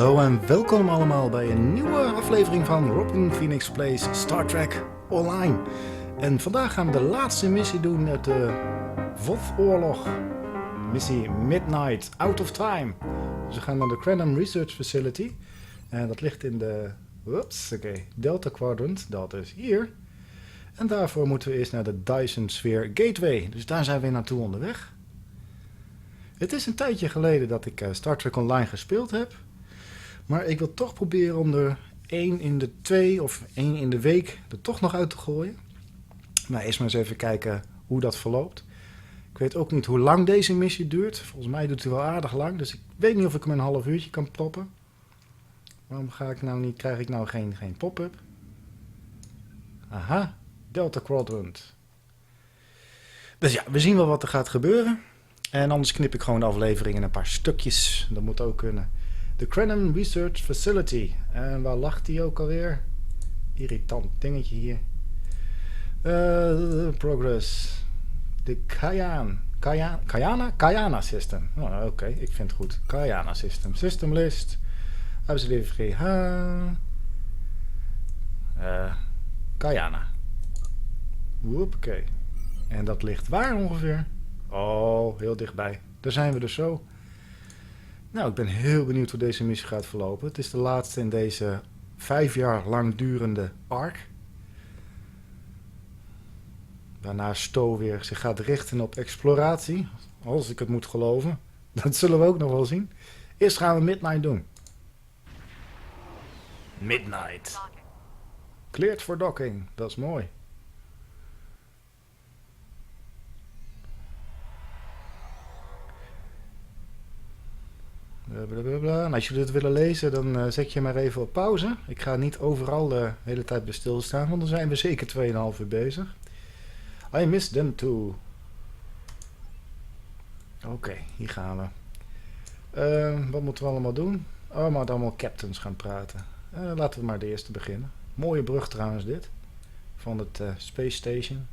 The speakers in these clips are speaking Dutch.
Hallo en welkom allemaal bij een nieuwe aflevering van Robin Phoenix Plays Star Trek Online. En vandaag gaan we de laatste missie doen uit de VOD-oorlog. Missie Midnight Out of Time. Dus we gaan naar de Iconian Research Facility. En dat ligt in de Delta Quadrant, dat is hier. En daarvoor moeten we eerst naar de Dyson Sphere Gateway. Dus daar zijn we naartoe onderweg. Het is een tijdje geleden dat ik Star Trek Online gespeeld heb. Maar ik wil toch proberen om er 1 in de 2 of 1 in de week er toch nog uit te gooien. Nou, eerst maar eens even kijken hoe dat verloopt. Ik weet ook niet hoe lang deze missie duurt. Volgens mij doet hij wel aardig lang. Dus ik weet niet of ik hem een half uurtje kan proppen. Waarom krijg ik nou geen pop-up? Aha, Delta Quadrant. Dus ja, we zien wel wat er gaat gebeuren. En anders knip ik gewoon de aflevering in een paar stukjes. Dat moet ook kunnen. De Iconian Research Facility. En waar lag die ook alweer? Irritant dingetje hier. Progress. De Kayana System. Oh, Oké, ik vind het goed. Kayana System. System list. AFLEVERING. Kayana. Oké. En dat ligt waar ongeveer? Oh, heel dichtbij. Daar zijn we dus zo. Nou, ik ben heel benieuwd hoe deze missie gaat verlopen. Het is de laatste in deze 5 jaar lang durende arc. Waarna Stowe weer zich gaat richten op exploratie. Als ik het moet geloven. Dat zullen we ook nog wel zien. Eerst gaan we Midnight doen. Midnight. Cleared for docking. Dat is mooi. Blablabla. En als jullie het willen lezen, dan zet je maar even op pauze. Ik ga niet overal de hele tijd bij stilstaan, want dan zijn we zeker 2,5 uur bezig. I miss them too. Oké, hier gaan we. Wat moeten we allemaal doen? Oh, maar allemaal captains gaan praten. Laten we maar de eerste beginnen. Mooie brug trouwens dit. Van het Space Station.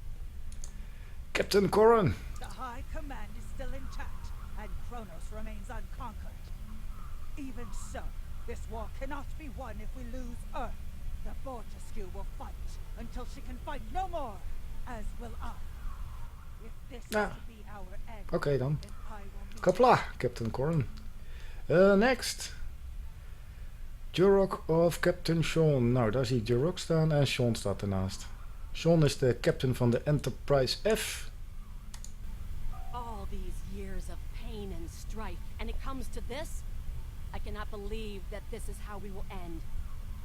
Captain Corran. The High Command is still intact, and Kronos remains unconquered. Even so, this war cannot be won if we lose Earth. The Fortescue will fight until she can fight no more, as will I. If this will be our end, Oké dan. then I will meet Kapla, Captain Corran. Next. Jurok of Captain Sean. Nou, daar zie ik Jurok staan en Sean staat ernaast. Sean is de captain van de Enterprise F. All these years of pain and strife, and it comes to this? I cannot believe that this is how we will end.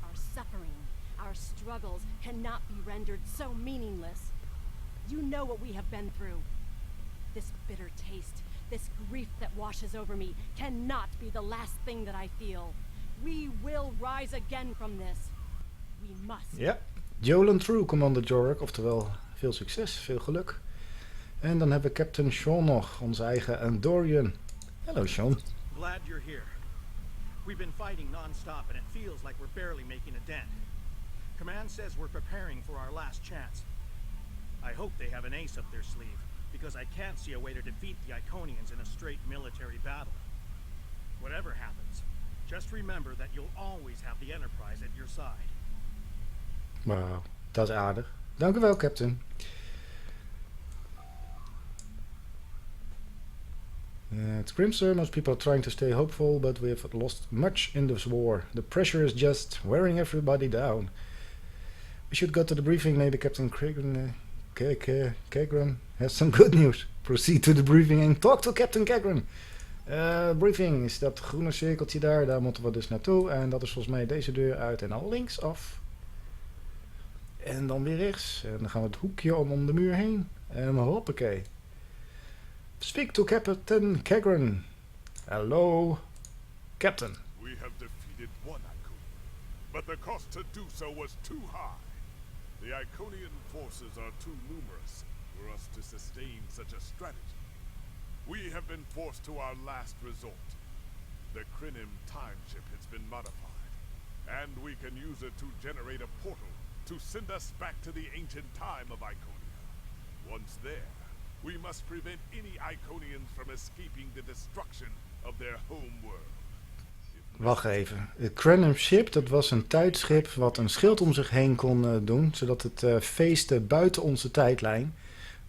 Our suffering, our struggles cannot be rendered so meaningless. You know what we have been through. This bitter taste, this grief that washes over me, cannot be the last thing that I feel. We will rise again from this. We must. Ja, Jolan True, Commander Jorok. Oftewel, veel succes, veel geluk. En dan hebben we Captain Sean nog, onze eigen Andorian. Hallo Sean. Glad you're here. We've been fighting non-stop and it feels like we're barely making a dent. Command says we're preparing for our last chance. I hope they have an ace up their sleeve, because I can't see a way to defeat the Iconians in a straight military battle. Whatever happens, just remember that you'll always have the Enterprise at your side. Wauw, dat is aardig. Dank u wel, Captain. It's grim, sir. Most people are trying to stay hopeful, but we have lost much in this war. The pressure is just wearing everybody down. We should go to the briefing. Maybe Captain Kagran has some good news. Proceed to the briefing and talk to Captain Kagran. Briefing is dat groene cirkeltje daar. Daar moeten we dus naartoe. En dat is volgens mij deze deur uit en dan linksaf. En dan weer rechts. En dan gaan we het hoekje om de muur heen. En hoppakee. Speak to Captain Kagran. Hello, Captain. We have defeated one Iconian, but the cost to do so was too high. The Iconian forces are too numerous for us to sustain such a strategy. We have been forced to our last resort. The Krinim time ship has been modified, and we can use it to generate a portal to send us back to the ancient time of Iconia. Once there, we must prevent any Iconians from escaping the destruction of their home world. If Wacht even. Het Crenham Ship, dat was een tijdschip wat een schild om zich heen kon doen, zodat het feestte buiten onze tijdlijn.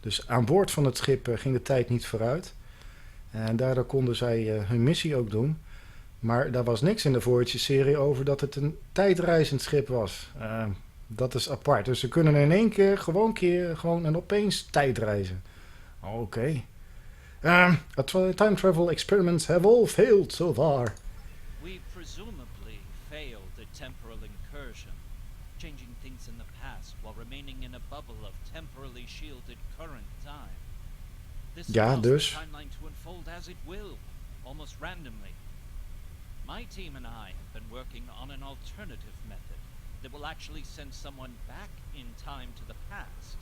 Dus aan boord van het schip ging de tijd niet vooruit. En daardoor konden zij hun missie ook doen. Maar daar was niks in de Voyager-serie over dat het een tijdreizend schip was. Dat is apart. Dus ze kunnen in één keer gewoon en opeens tijdreizen. Oké. Time travel experiments have all failed so far. We presumably failed a temporal incursion, changing things in the past while remaining in a bubble of temporally shielded current time. This Ja, allows dus. the timeline to unfold as it will, almost randomly. My team and I have been working on an alternative method that will actually send someone back in time to the past,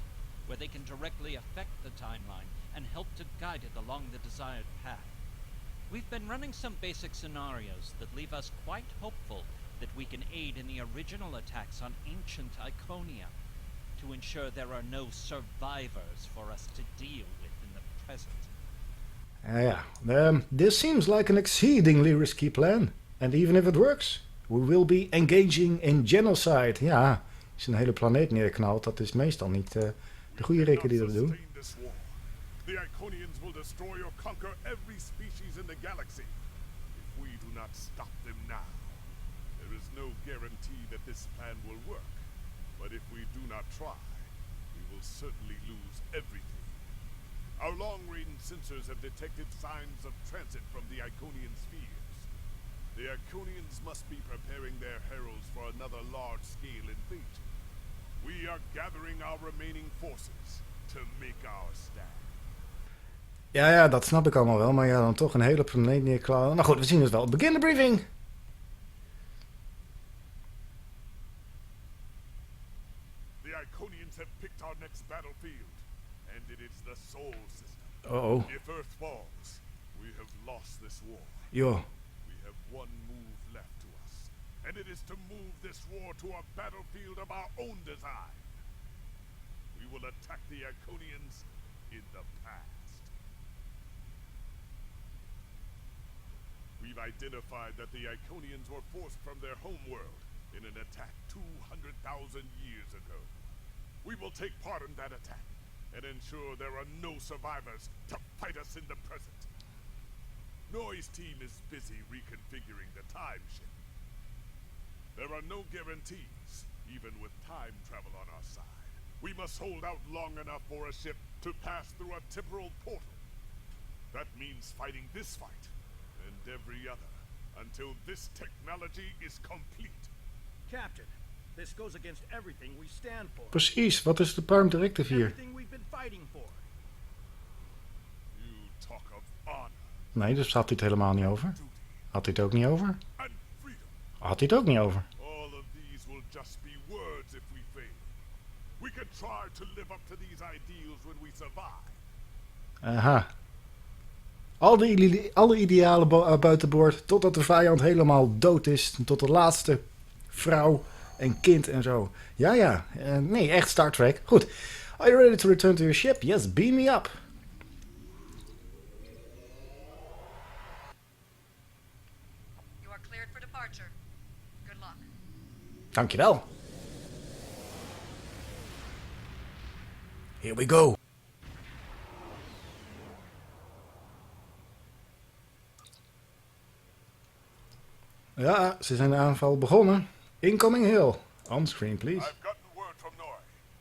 where they can directly affect the timeline and help to guide it along the desired path. We've been running some basic scenarios that leave us quite hopeful that we can aid in the original attacks on ancient Iconia, to ensure there are no survivors for us to deal with in the present. This seems like an exceedingly risky plan. And even if it works, we will be engaging in genocide. Ja, als je een hele planeet neerknalt, dat is meestal niet de goede rikken die dat doen. The Iconians will destroy or conquer every species in the galaxy. If we do not stop them now, there is no guarantee that this plan will work. But if we do not try, we will certainly lose everything. Our long-range sensors have detected signs of transit from the Iconian spheres. The Iconians must be preparing their heralds for another large-scale invasion. We are gathering our remaining forces to make our stand. Ja, dat snap ik allemaal wel. Maar ja, dan toch een hele planeet neerklaren. Nou goed, we zien het wel. Begin de briefing! The Iconians have picked our next battlefield. And it is the Sol system. Oh. If Earth falls, we have lost this war. Joh. We have one move left to us. And it is to move this war to a battlefield of our own design. We will attack the Iconians in the past. We've identified that the Iconians were forced from their homeworld in an attack 200,000 years ago. We will take part in that attack and ensure there are no survivors to fight us in the present. Noy's team is busy reconfiguring the time ship. There are no guarantees, even with time travel on our side. We must hold out long enough for a ship to pass through a temporal portal. That means fighting this fight and every other until this technology is complete. Captain, this goes against everything we stand for. Precies, wat is de Prime Directive hier? Everything we've been fighting for. You talk of honor, Nee, dus had hij het helemaal niet over. duty, Had hij het ook niet over? and freedom. Had hij het ook niet over. All of these will just be words if we fail. We can try to live up to these ideals when we survive. Aha. Alle idealen buiten boord, totdat de vijand helemaal dood is. Tot de laatste vrouw en kind en zo. Ja. Nee, echt Star Trek. Goed. Are you ready to return to your ship? Yes, beam me up. You are cleared for departure. Good luck. Dankjewel. Here we go. Ja, ze zijn de aanval begonnen. Incoming hill. On screen, please. I've gotten word from Noy.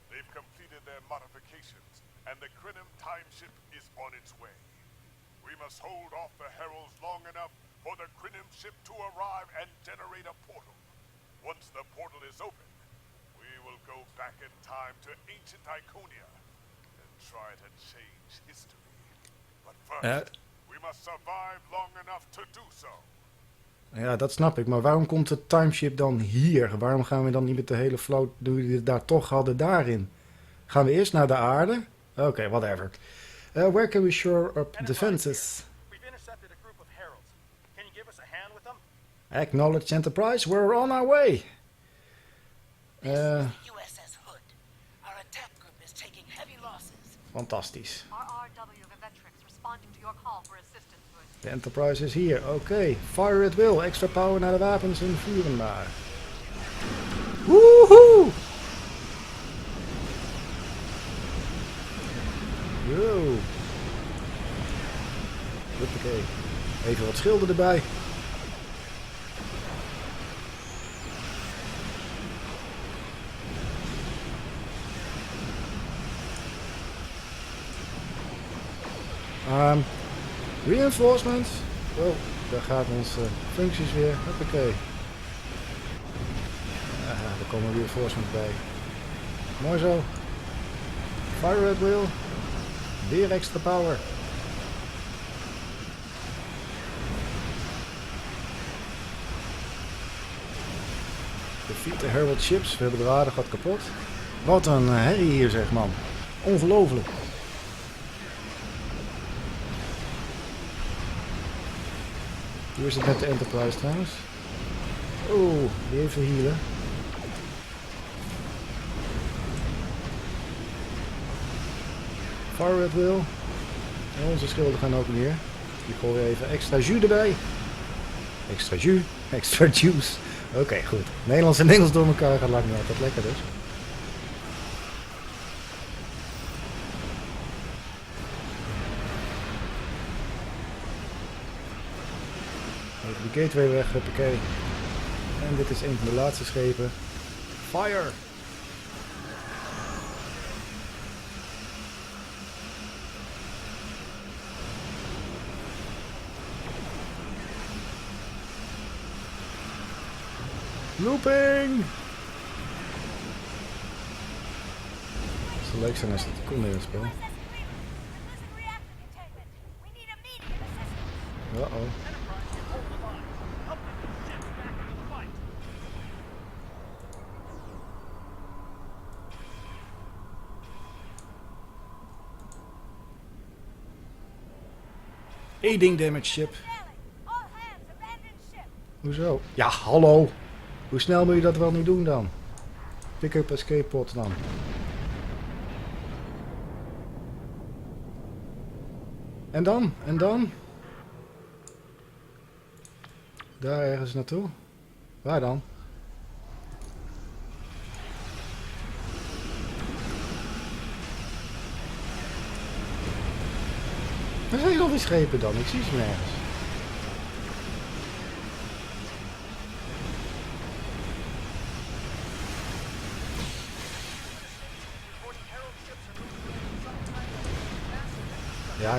They've completed their modifications, and the Crenham time ship is on its way. We must hold off the heralds long enough for the Crenham ship to arrive and generate a portal. Once the portal is open, we will go back in time to ancient Iconia and try to change history. But first, we must survive long enough to do so. Ja, dat snap ik. Maar waarom komt het timeship dan hier? Waarom gaan we dan niet met de hele vloot, die we het daar toch hadden, daarin? Gaan we eerst naar de aarde? Oké, whatever. Where can we shore up defenses? We've intercepted a group of heralds. Can you give us a hand with them? Acknowledge Enterprise, we're on our way. This is the USS Hood. Our attack group is taking heavy losses. Fantastisch. RRW Vevetrix responding to your call for assistance, Hood. De Enterprise is hier. Oké. Fire at will. Extra power naar de wapens en vuren maar. Woehoe! Yo. Huppakee. Even wat schilden erbij. Reinforcements. Oh, daar gaat onze functies weer. Hoppakee. Er komen reinforcements bij. Mooi zo. Fire at will. Weer extra power. Defeat the Herald ships. We hebben de waarde gaat kapot. Wat een herrie hier zeg man. Ongelooflijk. Hoe is het met de Enterprise trouwens? Oeh, even healen. Fire at will. En onze schilden gaan ook weer. Die gooien even extra jus erbij. Extra jus, extra juice. Oké, goed. Nederlands en Engels door elkaar gaat lang niet altijd lekker dus. Even de gateway weg, huppakee. En dit is een van de laatste schepen. Fire! Looping! Het zou leuk zijn als het kon in het spel. Uh-oh. Aiding damage ship. Hoezo? Ja, hallo. Hoe snel moet je dat wel niet doen dan? Pick up escape pod dan. En dan? En dan? Daar ergens naartoe? Waar dan? Waar zijn al die schepen dan? Ik zie ze nergens.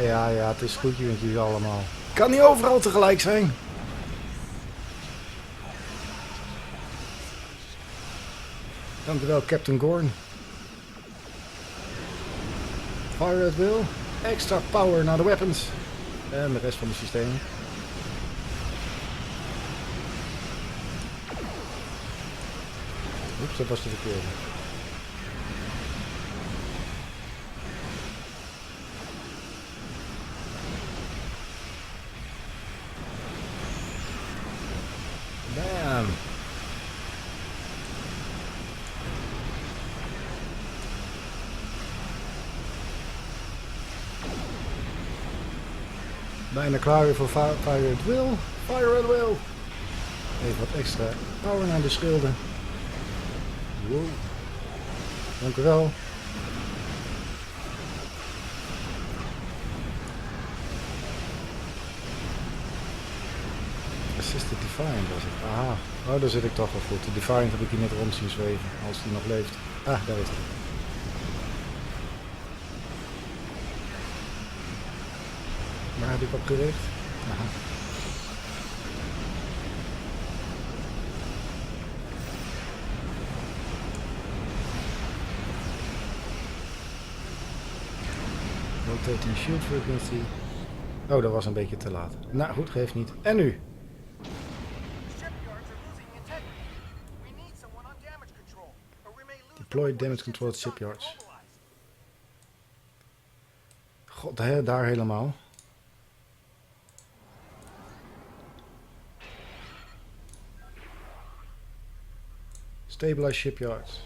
Ja, het is goed met jullie allemaal. Kan niet overal tegelijk zijn. Dankjewel, Captain Gorn. Fire at will. Extra power naar de weapons. En de rest van het systeem. Oeps, dat was de verkeerde. Bam. Bijna klaar weer voor Fire at Will. Fire at Will. Even wat extra power naar de schilden. Wow. Dank u wel. Assisted Defiant was het. Aha. Oh, daar zit ik toch wel goed. De Defiant heb ik hier net rond zien zweven. Als die nog leeft. Ah, daar is hij. Waar heb ik op gericht? Aha. Rotating shield frequency. Oh, dat was een beetje te laat. Nou goed, geeft niet. En nu? Deploy damage control at shipyards. God, daar helemaal. Stabilize shipyards.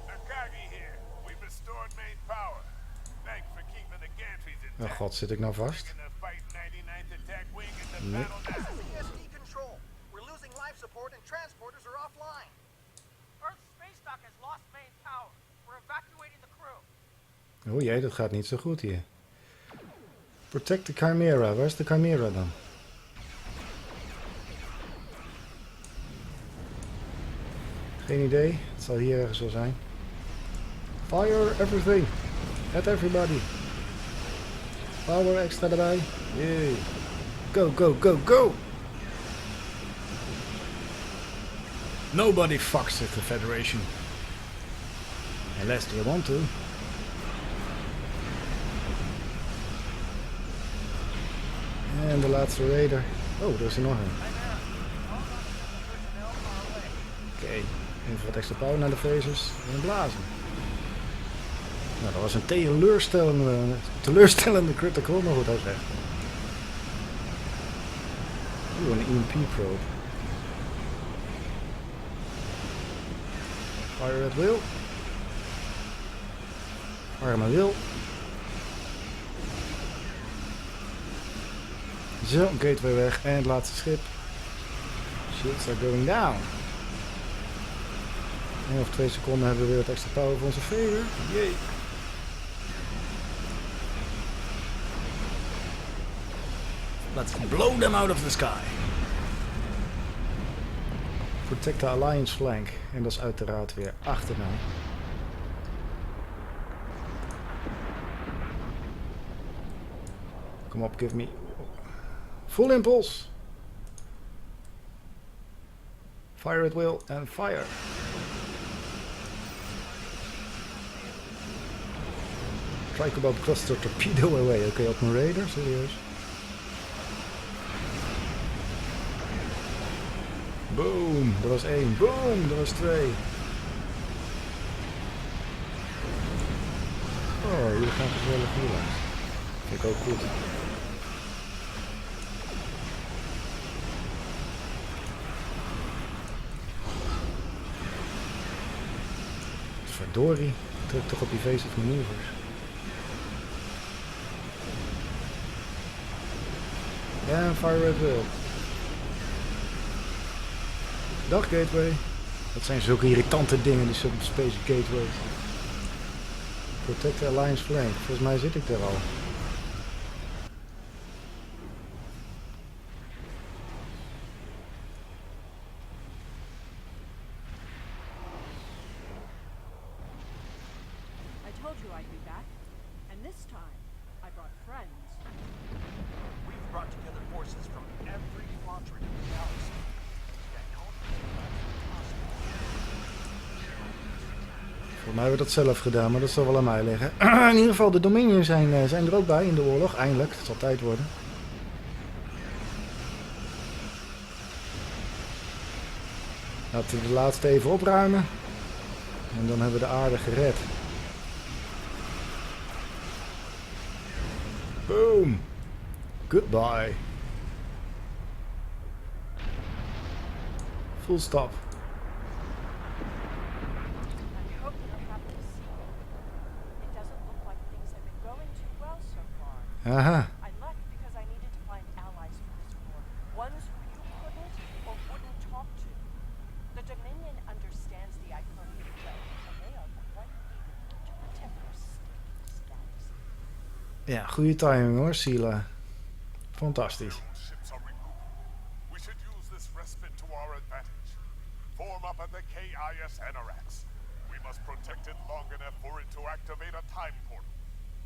Akagi here. We've restored main power. Oh god, zit ik nou vast? Taking the Fight 99th Attack Wing in the Nee. battle now. ESD control. We're losing life support and transporters are offline. Earth's space dock has lost main power. We're evacuating the crew. Oh jee, dat gaat niet zo goed hier. Protect the Chimera. Waar is de Chimera dan? Geen idee. Het zal hier ergens wel zijn. Fire everything. At everybody. Power extra erbij. Yay. Go, go, go, go! Nobody fucks with the Federation. Unless they want to. En de laatste raider. Oh, er is er nog een. Oké, even wat extra power naar de phasers en blazen. Nou, dat was een teleurstellende critical, maar goed, hij is weg. Oeh, een EMP probe. Fire at will. Fire my will. Zo, gateway weg en het laatste schip. Shields are going down. En over 2 seconden hebben we weer wat extra power voor onze fader. Yay. Let's blow them out of the sky. Protect the alliance flank. En dat is uiteraard weer achter mij. Kom op, give me full impulse. Fire at will and fire. Tricobalt cluster torpedo away. Oké, op mijn raider, serieus. Boom, dat was 1. Boom, dat was 2. Oh, jullie gaan gezellig hier langs. Vind ik ook goed. Verdorie, druk toch op evasive maneuvers. En fire at will. Dag gateway. Dat zijn zulke irritante dingen, die subspace gateways. Protect the alliance flank. Volgens mij zit ik er al. I told you I'd be back, and this time I brought friends. We've brought together forces from every quadrant of the galaxy. And now Voor mij hebben we dat zelf gedaan, maar dat zal wel aan mij liggen. In ieder geval, de Dominions zijn er ook bij in de oorlog. Eindelijk, het zal tijd worden. Laten we de laatste even opruimen. En dan hebben we de aarde gered. Boom. Goodbye. Full stop. I hope you're happy to see me. It doesn't look like things have been going too well so far. Aha. I left because I needed to find allies for this war. Ones who you couldn't or wouldn't talk to. The Dominion understands the Iconian War, and they are quite eager to protect their status. Ja, goede timing hoor, Sila. Fantastisch. Ships are regrouping. We should use this respite to our advantage. Form up at the KIS Anarax. We must protect it long enough for it to activate a time portal.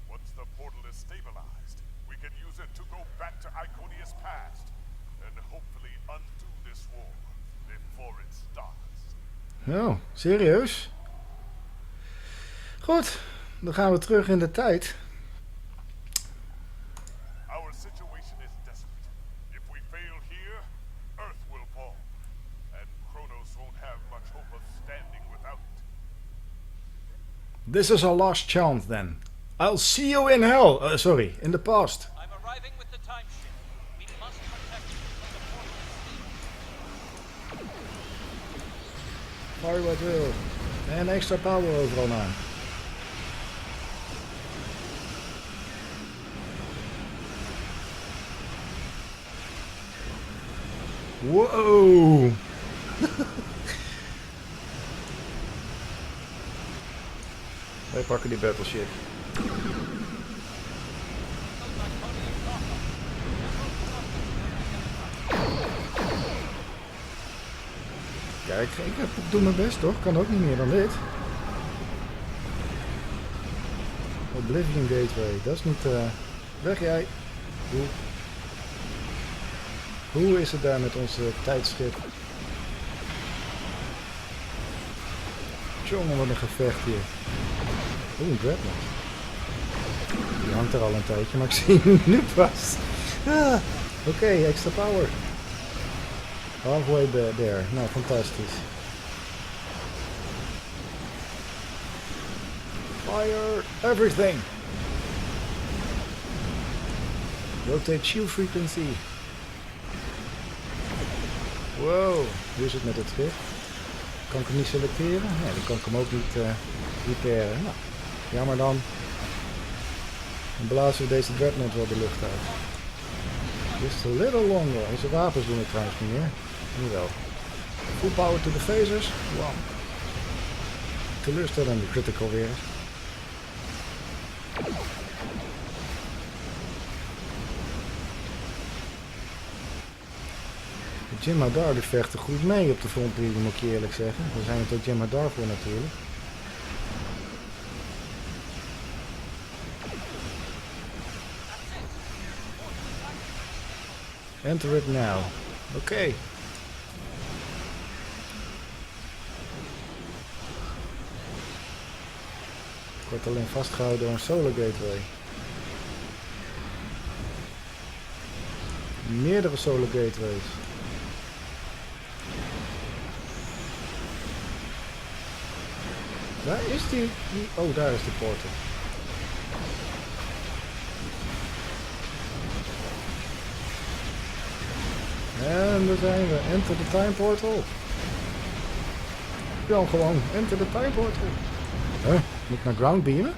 Once the portal is stabilized, we can use it to go back to Iconia's past and hopefully undo this war before it starts. Oh, serieus? Goed, dan gaan we terug in de tijd. Our situation is desperate. If we fail here, Earth will fall. And Kronos won't have much hope of standing without it. This is our last chance then. I'll see you in hell. Sorry, in the past. I'm arriving with the time ship. We must protect it from the portal. Fire what will. En extra power overal naar. Wow. Wij pakken die battleship. Kijk, ik doe mijn best toch? Kan ook niet meer dan dit. Oblivion Gateway, dat is niet... Weg jij! Hoe is het daar met onze tijdschip? Jongen, wat een gevecht hier. Oeh, een dreadnought. Die hangt er al een tijdje, maar ik zie hem nu pas. Ah, Oké, extra power. Halfway there. Nou, fantastisch. Fire everything. Rotate shield frequency. Wow, hoe is het met het schip? Kan ik hem niet selecteren? Nee, dan kan ik hem ook niet repairen. Nou, jammer dan. Dan blazen we deze dreadnought wel de lucht uit. Just a little longer. Onze wapens doen het trouwens niet meer. Nu wel. Full power to the phasers. Wow. Teleurstellend de critical weer. De Jim Hadar die vechten goed mee op de frontlinie, moet ik je eerlijk zeggen. Daar zijn we tot Jim Hadar voor natuurlijk. Enter it now. Oké. Ik word alleen vastgehouden door een solar gateway. Meerdere solar gateways. Waar is die? Oh, daar is de portal. En daar zijn we. Enter the time portal. Ja, gewoon. Enter the time portal. Huh? Moet ik naar ground beamen?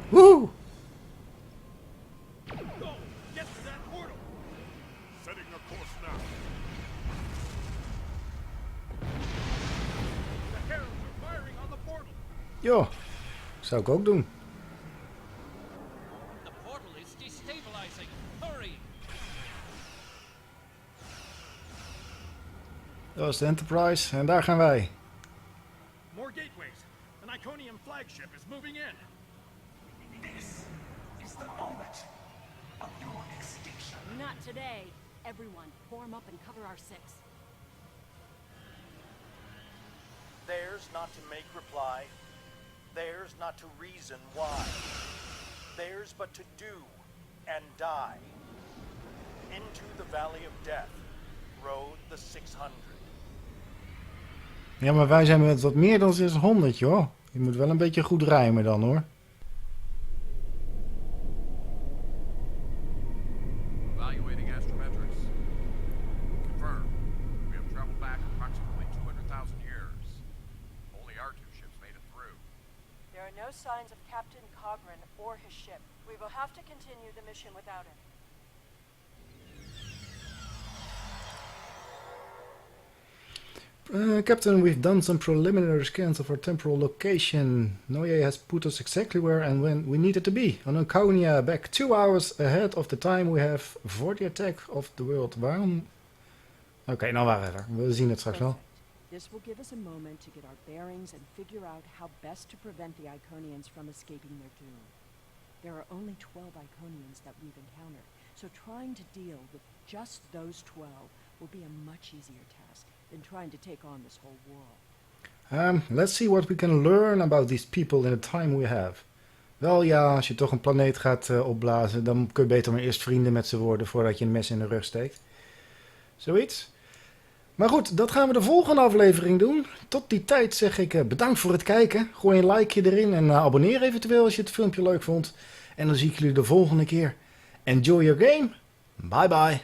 Woe! Go! Get to that portal! Setting a course now. The heralds are firing on the portal. Ja, zou ik ook doen. The portal is destabilizing. Hurry! Dat is de Enterprise en daar gaan wij. More gateways. An Iconian flagship is moving in. This is the moment of your extinction. Not today. Everyone, form up and cover our six. Theirs not to make reply, theirs not to reason why, theirs but to do and die. Into the valley of death rode the 600. Ja, maar wij zijn met wat meer dan 600, joh. Je moet wel een beetje goed rijmen dan, hoor. Evaluating astrometrics. Confirmed. We have traveled back approximately 200,000 years. Only our two ships made it through. There are no signs of Captain Cogran or his ship. We will have to continue the mission without him. Captain, we've done some preliminary scans of our temporal location. Noye has put us exactly where and when we needed to be. On Iconian, back 2 hours ahead of the time we have for the attack of the world. Waarom? Oké, nou whatever. We zien het straks wel. This will give us a moment to get our bearings and figure out how best to prevent the Iconians from escaping their doom. There are only 12 Iconians that we've encountered, so trying to deal with just those 12 will be a much easier task than trying to take on this whole world. Let's see what we can learn about these people in the time we have. Wel ja, als je toch een planeet gaat opblazen, dan kun je beter maar eerst vrienden met ze worden voordat je een mes in de rug steekt. Zoiets. Maar goed, dat gaan we de volgende aflevering doen. Tot die tijd zeg ik bedankt voor het kijken. Gooi een likeje erin en abonneer eventueel als je het filmpje leuk vond. En dan zie ik jullie de volgende keer. Enjoy your game. Bye bye.